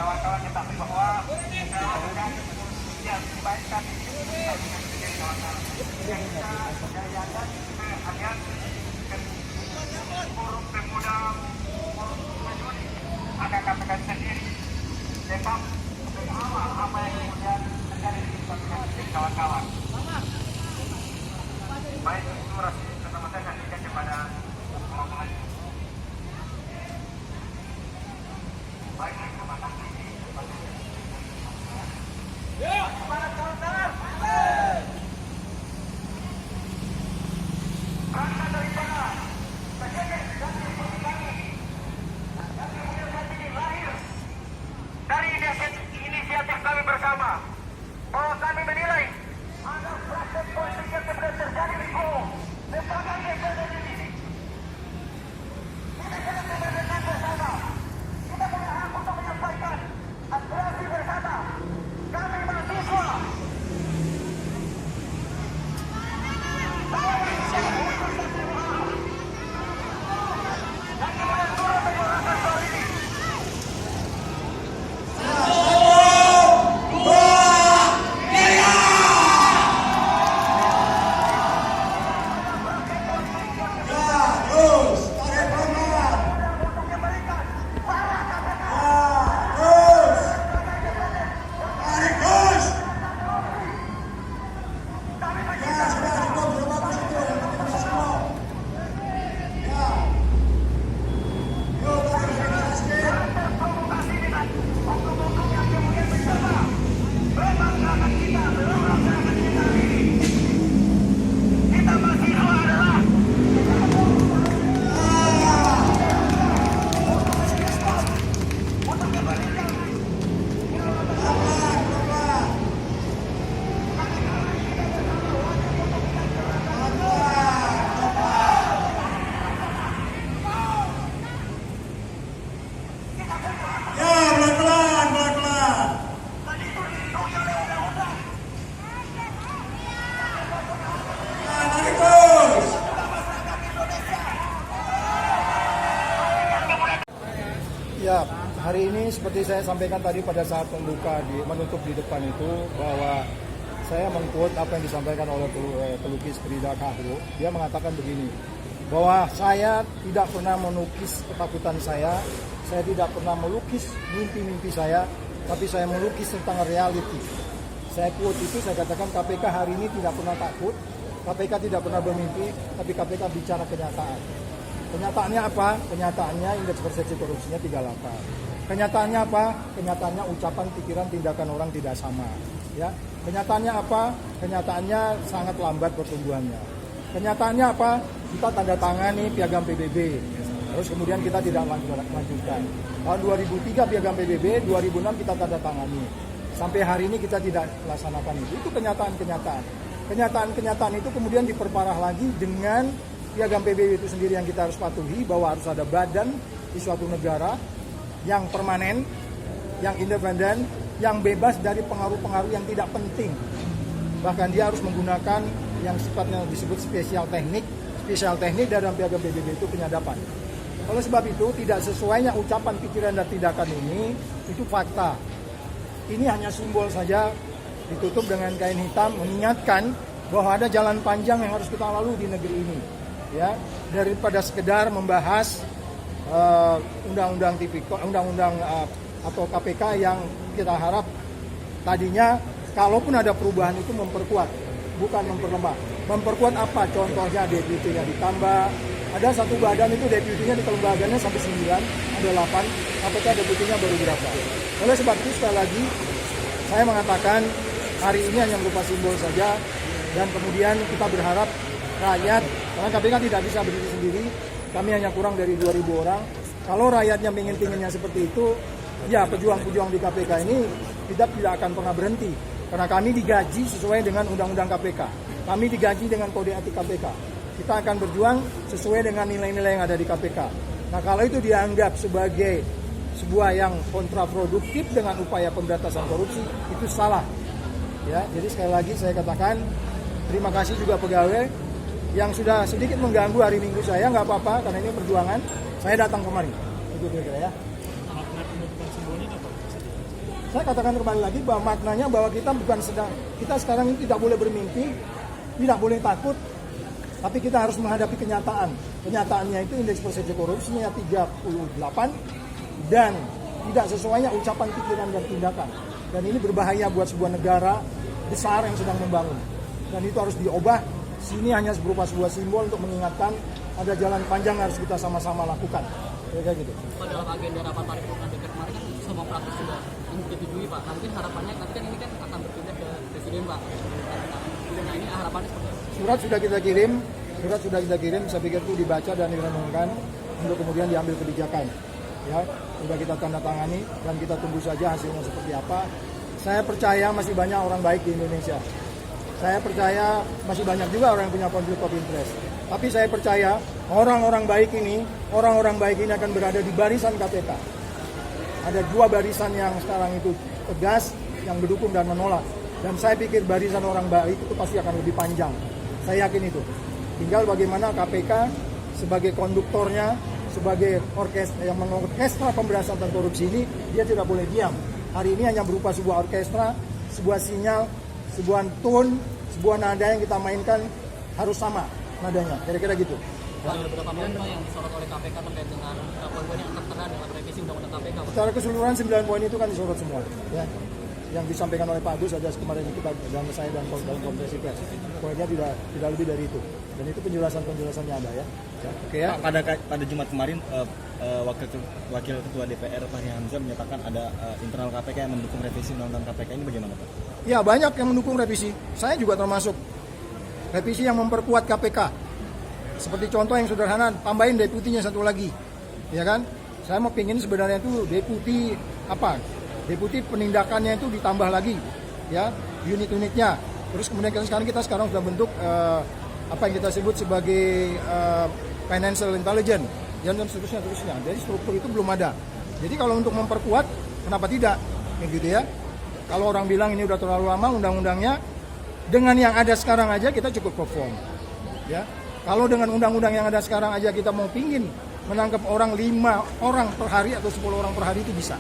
Kawan-kawan ketahui bahwa yang dibaikkan forum pemuda akan katakan sendiri sebab apa yang kemudian terjadi di kawan-kawan. Baik itu rasi pertama saya kasihkan kepada kawan-kawan. Baik itu matang ini. Para kawan-kawan. Berangkat dari sana. Dari inisiatif kami bersama bahwa kami menilai ada praktek politik yang sedang terjadi di Kongo sebagai presiden ini. Kita sedang membersihkan bersama. Kita punya hak untuk menyampaikan aspirasi bersama. Kami mahasiswa. Ya, hari ini seperti saya sampaikan tadi pada saat menutup di depan itu bahwa saya mengquote apa yang disampaikan oleh pelukis Frida Kahlo. Dia mengatakan begini, bahwa saya tidak pernah melukis ketakutan saya tidak pernah melukis mimpi-mimpi saya, tapi saya melukis tentang reality. Saya quote itu, saya katakan KPK hari ini tidak pernah takut, KPK tidak pernah bermimpi, tapi KPK bicara kenyataan. Kenyataannya apa? Kenyataannya indeks persepsi korupsinya 38. Kenyataannya apa? Kenyataannya ucapan, pikiran, tindakan orang tidak sama. Ya. Kenyataannya apa? Kenyataannya sangat lambat pertumbuhannya. Kenyataannya apa? Kita tanda tangani piagam PBB. Terus kemudian kita tidak lanjutkan. Tahun 2003 piagam PBB, 2006 kita tanda tangani. Sampai hari ini kita tidak laksanakan itu. Itu kenyataan-kenyataan. Kenyataan-kenyataan itu kemudian diperparah lagi dengan piagam PBB itu sendiri yang kita harus patuhi, bahwa harus ada badan di suatu negara yang permanen, yang independen, yang bebas dari pengaruh-pengaruh yang tidak penting. Bahkan dia harus menggunakan yang sifatnya disebut spesial teknik dalam piagam PBB itu penyadapan. Oleh sebab itu tidak sesuainya ucapan, pikiran, dan tindakan ini, itu fakta. Ini hanya simbol saja, ditutup dengan kain hitam, mengingatkan bahwa ada jalan panjang yang harus kita lalui di negeri ini. Ya, daripada sekedar membahas undang-undang atau KPK yang kita harap tadinya kalaupun ada perubahan itu memperkuat, bukan memperlemah. Memperkuat apa? Contohnya deputinya ditambah. Ada satu badan itu deputinya di kelembagaannya sampai 9, ada 8, KPK deputinya baru berapa. Oleh sebab itu sekali lagi saya mengatakan hari ini hanya berupa simbol saja, dan kemudian kita berharap rakyat, karena KPK tidak bisa berdiri sendiri, kami hanya kurang dari 2.000 orang. Kalau rakyatnya pengen-pengennya seperti itu, ya pejuang-pejuang di KPK ini tidak akan pernah berhenti. Karena kami digaji sesuai dengan undang-undang KPK. Kami digaji dengan kode etik KPK. Kita akan berjuang sesuai dengan nilai-nilai yang ada di KPK. Nah, kalau itu dianggap sebagai sebuah yang kontraproduktif dengan upaya pemberantasan korupsi, itu salah. Ya, jadi sekali lagi saya katakan terima kasih juga pegawai yang sudah sedikit mengganggu hari Minggu saya, nggak apa-apa karena ini perjuangan. Saya datang kemari. Itu kira-kira ya. Makna penutupan simbolnya apa? Saya katakan kembali lagi bahwa maknanya bahwa kita sekarang ini tidak boleh bermimpi, tidak boleh takut, tapi kita harus menghadapi kenyataan. Kenyataannya itu indeks persepsi korupsinya 38 dan tidak sesuainya ucapan, pikiran, dan tindakan. Dan ini berbahaya buat sebuah negara besar yang sedang membangun. Dan itu harus diubah. Sini hanya berupa sebuah simbol untuk mengingatkan ada jalan panjang yang harus kita sama-sama lakukan. Kayak gitu. Dalam agenda rapat paripurna DPR kemarin kan semua fraksi sudah menyetujui Pak. Nah, mungkin harapannya nanti kan ini kan akan berpindah ke Presiden Pak. Nah ini harapannya seperti apa? Surat sudah kita kirim, saya pikir itu dibaca dan direnungkan untuk kemudian diambil kebijakan. Ya, sudah kita tanda tangani dan kita tunggu saja hasilnya seperti apa. Saya percaya masih banyak orang baik di Indonesia. Saya percaya masih banyak juga orang yang punya konflik of interest. Tapi saya percaya orang-orang baik ini akan berada di barisan KPK. Ada dua barisan yang sekarang itu tegas, yang mendukung dan menolak. Dan saya pikir barisan orang baik itu pasti akan lebih panjang. Saya yakin itu. Tinggal bagaimana KPK sebagai konduktornya, sebagai orkestra yang mengorkestra pemberantasan korupsi ini, dia tidak boleh diam. Hari ini hanya berupa sebuah orkestra, sebuah sinyal, sebuah tone, sebuah nada yang kita mainkan harus sama nadanya, kira-kira gitu. Pak, ada beberapa poin Pak yang disorot oleh KPK terkait dengan poin-poin yang tertera dengan revisi Undang-Undang KPK. Pak. Secara keseluruhan 9 poin itu kan disorot semua, ya. Yang disampaikan oleh Pak Agus ada kemarin kita dan saya dan dalam konferensi pers. Poinnya tidak lebih dari itu. Dan itu penjelasannya ada ya. Oke ya. Pak, pada Jumat kemarin Wakil Ketua DPR Fahri Hamzah menyatakan ada internal KPK yang mendukung revisi Undang-Undang KPK, ini bagaimana Pak? Ya, banyak yang mendukung revisi. Saya juga termasuk. Revisi yang memperkuat KPK. Seperti contoh yang sederhana, tambahin deputinya satu lagi. Ya kan? Saya mau pingin sebenarnya itu deputi apa? Deputi penindakannya itu ditambah lagi, ya, unit-unitnya. Terus kemudian sekarang sudah bentuk apa yang kita sebut sebagai financial intelligence, dan seterusnya. Jadi struktur itu belum ada. Jadi kalau untuk memperkuat, kenapa tidak? Gitu ya. Kalau orang bilang ini udah terlalu lama undang-undangnya, dengan yang ada sekarang aja kita cukup perform, ya. Kalau dengan undang-undang yang ada sekarang aja kita mau pingin menangkap orang 5 orang per hari atau 10 orang per hari itu bisa.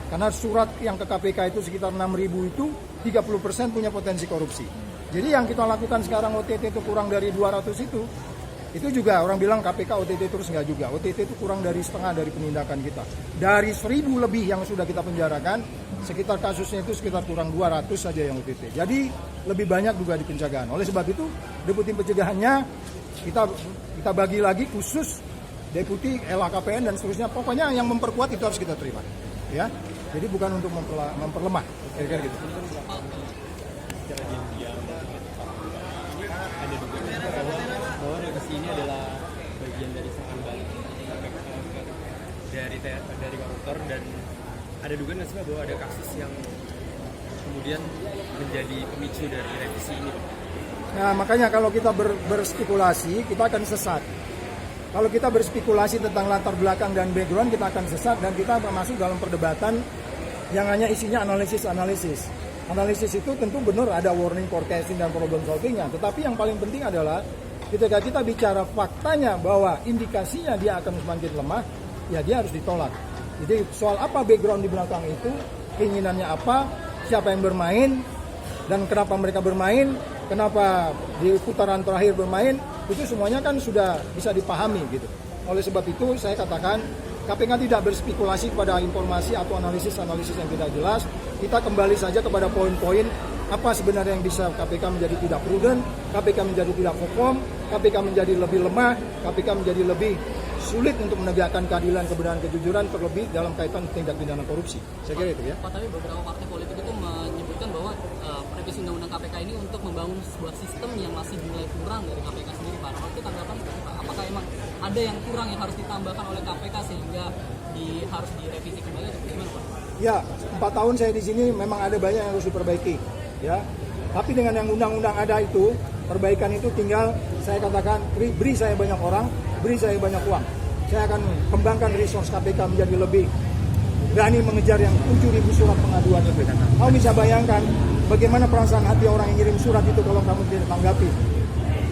Karena surat yang ke KPK itu sekitar 6.000 itu 30% punya potensi korupsi. Jadi yang kita lakukan sekarang OTT itu kurang dari 200 itu juga orang bilang KPK OTT terus nggak juga. OTT itu kurang dari setengah dari penindakan kita. Dari 1.000 lebih yang sudah kita penjarakan, sekitar kasusnya itu sekitar kurang 200 saja yang OTT. Jadi lebih banyak juga di pencegahan. Oleh sebab itu deputi pencegahannya kita bagi lagi khusus deputi LHKPN dan seterusnya. Pokoknya yang memperkuat itu harus kita terima. Ya. Jadi bukan untuk memperlemah, kira-kira gitu. Ada dugaan bahwa revisi ini adalah bagian dari serangan balik dari koruptor, dan ada dugaan nggak sih Pak bahwa ada kasus yang kemudian menjadi pemicu dari revisi ini? Nah makanya kalau kita berspekulasi kita akan sesat. Kalau kita berspekulasi tentang latar belakang dan background, kita akan sesat dan kita masuk dalam perdebatan yang hanya isinya analisis. Analisis itu tentu benar ada warning, forecasting, dan problem solvingnya. Tetapi yang paling penting adalah ketika kita bicara faktanya bahwa indikasinya dia akan semakin lemah, ya dia harus ditolak. Jadi soal apa background di belakang itu, keinginannya apa, siapa yang bermain, dan kenapa mereka bermain, kenapa di putaran terakhir bermain, itu semuanya kan sudah bisa dipahami gitu. Oleh sebab itu saya katakan KPK tidak berspekulasi kepada informasi atau analisis yang tidak jelas. Kita kembali saja kepada poin-poin apa sebenarnya yang bisa KPK menjadi tidak prudent, KPK menjadi tidak perform, KPK menjadi lebih lemah, KPK menjadi lebih sulit untuk menegakkan keadilan, kebenaran, kejujuran, terlebih dalam kaitan tindak pidana korupsi. Saya kira itu ya. Pak, tapi beberapa partai politik itu menyebutkan bahwa revisi Undang-Undang KPK ini untuk membangun sebuah sistem yang masih dinilai kurang dari KPK sendiri, Pak. Itu tanggapan seperti Pak? Apakah emang ada yang kurang yang harus ditambahkan oleh KPK sehingga harus direvisi kembali atau bagaimana, Pak? Ya, 4 tahun saya di sini memang ada banyak yang harus diperbaiki, ya. Tapi dengan yang undang-undang ada itu, perbaikan itu tinggal saya katakan beri saya banyak orang, beri saya banyak uang. Saya akan kembangkan resource KPK menjadi lebih berani mengejar yang 7.000 surat pengaduan itu. Kamu bisa bayangkan bagaimana perasaan hati orang yang ngirim surat itu kalau kamu tidak tanggapi.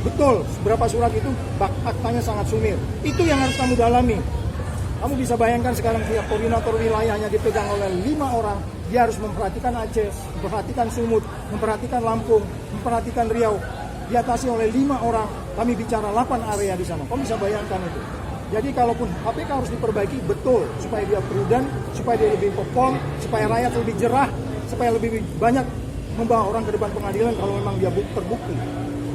betul beberapa surat itu faktanya sangat sumir. Itu yang harus kamu dalami. Kamu bisa bayangkan sekarang pihak koordinator wilayahnya dipegang oleh 5 orang. Dia harus memperhatikan Aceh, memperhatikan Sumut, memperhatikan Lampung, memperhatikan Riau. Diatasi oleh 5 orang. Kami bicara 8 area di sana. Kamu bisa bayangkan itu. Jadi kalaupun KPK harus diperbaiki betul supaya dia prudent, supaya dia lebih perform, supaya rakyat lebih jerah, supaya lebih banyak membawa orang ke depan pengadilan kalau memang dia terbukti.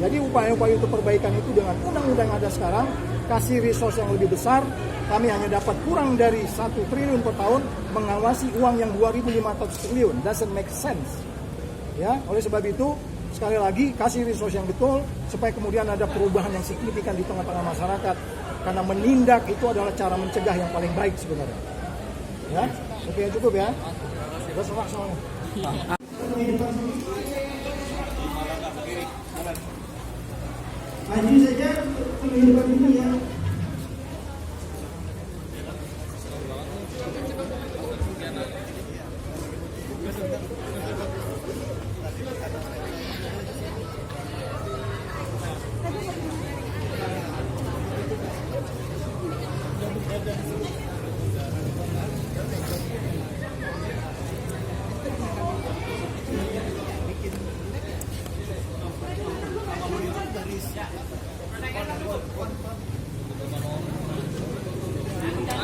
Jadi upaya-upaya untuk perbaikan itu dengan undang-undang yang ada sekarang, kasih resource yang lebih besar, kami hanya dapat kurang dari 1 triliun per tahun mengawasi uang yang 2.500 triliun. Doesn't make sense. Ya, oleh sebab itu sekali lagi kasih resource yang betul supaya kemudian ada perubahan yang signifikan di tengah-tengah masyarakat. Karena menindak itu adalah cara mencegah yang paling baik sebenarnya. Ya, oke cukup ya. Sudah serak soalnya. Maju saja kehidupan ini ya.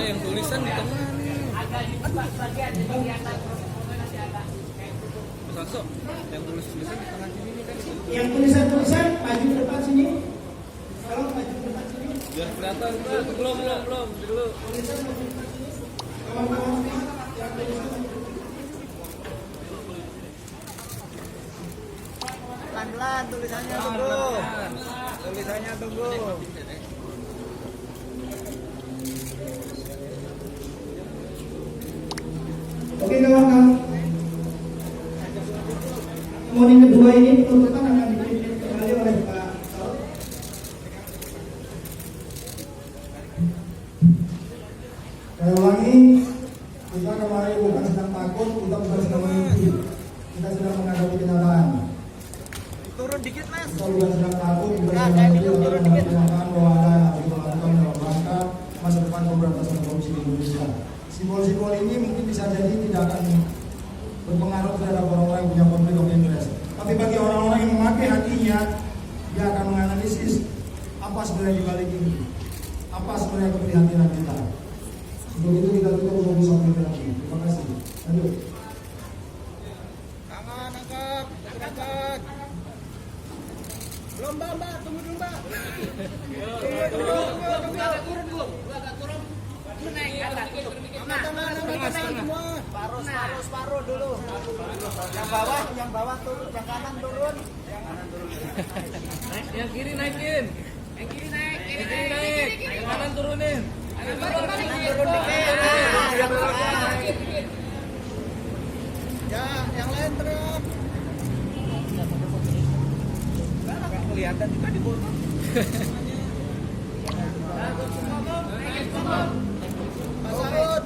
Yang tulisan di tengah nih. Mas Akso, yang tulisan di tengah sini nih kan. Yang tulisan maju ke depan sini. Kalau maju ke depan sini. Biar kelihatan. Belum dulu. Kawan-kawan yang tulisan. Pelan-pelan tulisannya tunggu. Tulisannya tunggu. Oke kawan-kawan. Momen kedua ini penuntutan akan dipimpin kembali oleh Pak Saud. Saya ulangi, kita kemarin bukan sedang takut, kita bukan sedang mimpi. Kita sedang menghadapi kenyataan. Turun dikit mas. Kita bukan sedang takut, bukan sedang mimpi, kita menghadapi kenyataan bahwa ada yang harus kita lakukan dalam rangka masa depan pemberantasan korupsi di Indonesia. Simbol-simbol ini mungkin bisa jadi tidak akan berpengaruh terhadap orang-orang yang punya konflik of interest. Tapi bagi orang-orang yang memakai hatinya, dia akan menganalisis apa sebenarnya dibalik ini, apa sebenarnya keprihatinan kita. Untuk itu kita tutup untuk sampai lagi. Terima kasih. Lanjut. Tangan angkat, angkat. Belum mbak, tunggu dulu mbak. Paruh dulu. Yang bawah turun, yang kanan turun. Yang kiri naikin. Yang kiri naik. Yang kanan turunin. Turun dikit. Ya, yang lain terus. Nggak kelihatan juga di bawah. Pasut.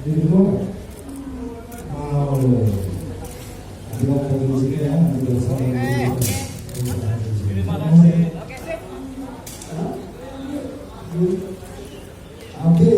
Dulu mau ada musik ya, ada Oke.